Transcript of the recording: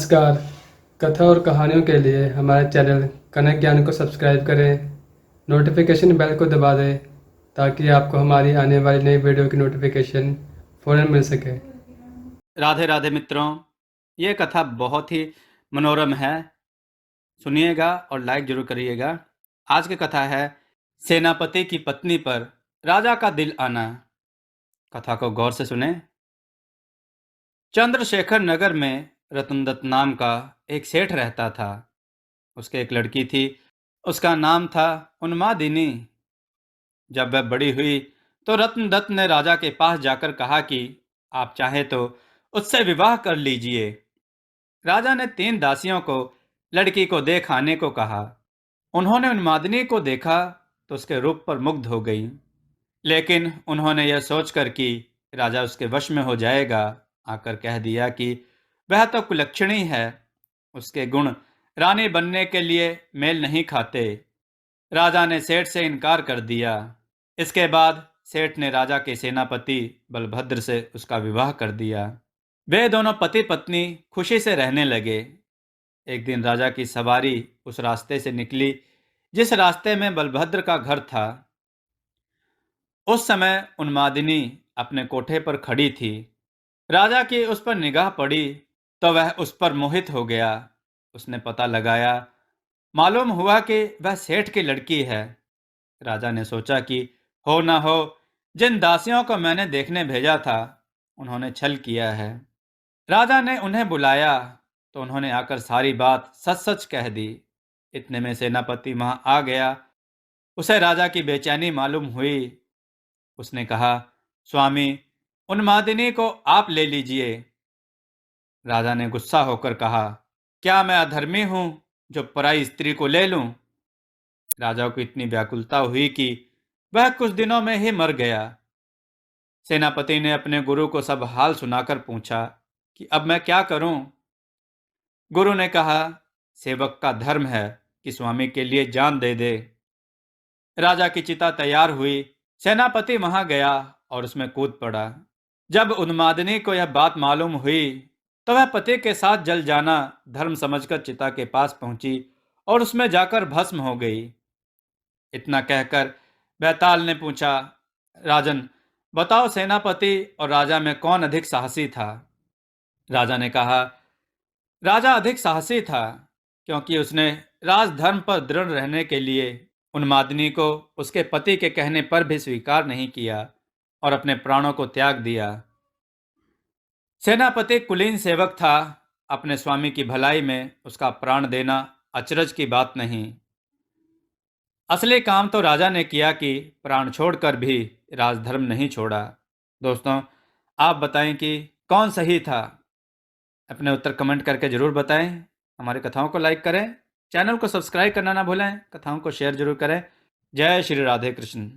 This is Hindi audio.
नमस्कार। कथा और कहानियों के लिए हमारे चैनल कनक ज्ञान को सब्सक्राइब करें, नोटिफिकेशन बेल को दबा दें ताकि आपको हमारी आने वाली नई वीडियो की नोटिफिकेशन फ़ौरन मिल सके। राधे राधे मित्रों, ये कथा बहुत ही मनोरम है। सुनिएगा और लाइक जरूर करिएगा। आज की कथा है सेनापति की पत्नी पर राजा का दिल आना। कथा को गौर से सुने। चंद्रशेखर नगर में रतनदत्त नाम का एक सेठ रहता था। उसके एक लड़की थी, उसका नाम था उन्मादिनी। जब वह बड़ी हुई तो रत्नदत्त ने राजा के पास जाकर कहा कि आप चाहे तो उससे विवाह कर लीजिए। राजा ने 3 दासियों को लड़की को देख आने को कहा। उन्होंने उन्मादिनी को देखा तो उसके रूप पर मुग्ध हो गई, लेकिन उन्होंने यह सोचकर कि राजा उसके वश में हो जाएगा, आकर कह दिया कि वह तो कुलक्षणी है, उसके गुण रानी बनने के लिए मेल नहीं खाते। राजा ने सेठ से इनकार कर दिया। इसके बाद सेठ ने राजा के सेनापति बलभद्र से उसका विवाह कर दिया। वे दोनों पति पत्नी खुशी से रहने लगे। एक दिन राजा की सवारी उस रास्ते से निकली जिस रास्ते में बलभद्र का घर था। उस समय उन्मादिनी अपने कोठे पर खड़ी थी। राजा की उस पर निगाह पड़ी तो वह उस पर मोहित हो गया। उसने पता लगाया, मालूम हुआ कि वह सेठ की लड़की है। राजा ने सोचा कि हो ना हो, जिन दासियों को मैंने देखने भेजा था उन्होंने छल किया है। राजा ने उन्हें बुलाया तो उन्होंने आकर सारी बात सच सच कह दी। इतने में सेनापति वहां आ गया। उसे राजा की बेचैनी मालूम हुई। उसने कहा, स्वामी, उन्मादिनी को आप ले लीजिए। राजा ने गुस्सा होकर कहा, क्या मैं अधर्मी हूं जो पराई स्त्री को ले लूं? राजा को इतनी व्याकुलता हुई कि वह कुछ दिनों में ही मर गया। सेनापति ने अपने गुरु को सब हाल सुनाकर पूछा कि अब मैं क्या करूं? गुरु ने कहा, सेवक का धर्म है कि स्वामी के लिए जान दे दे। राजा की चिता तैयार हुई। सेनापति वहां गया और उसमें कूद पड़ा। जब उन्मादिनी को यह बात मालूम हुई तो वह पति के साथ जल जाना धर्म समझकर चिता के पास पहुंची और उसमें जाकर भस्म हो गई। इतना कहकर बैताल ने पूछा, राजन, बताओ सेनापति और राजा में कौन अधिक साहसी था? राजा ने कहा, राजा अधिक साहसी था क्योंकि उसने राजधर्म पर दृढ़ रहने के लिए उन्मादिनी को उसके पति के कहने पर भी स्वीकार नहीं किया और अपने प्राणों को त्याग दिया। सेनापति कुलीन सेवक था। अपने स्वामी की भलाई में उसका प्राण देना अचरज की बात नहीं। असली काम तो राजा ने किया कि प्राण छोड़कर भी राजधर्म नहीं छोड़ा। दोस्तों, आप बताएं कि कौन सही था? अपने उत्तर कमेंट करके जरूर बताएं। हमारी कथाओं को लाइक करें, चैनल को सब्सक्राइब करना ना भूलें, कथाओं को शेयर जरूर करें। जय श्री राधे कृष्ण।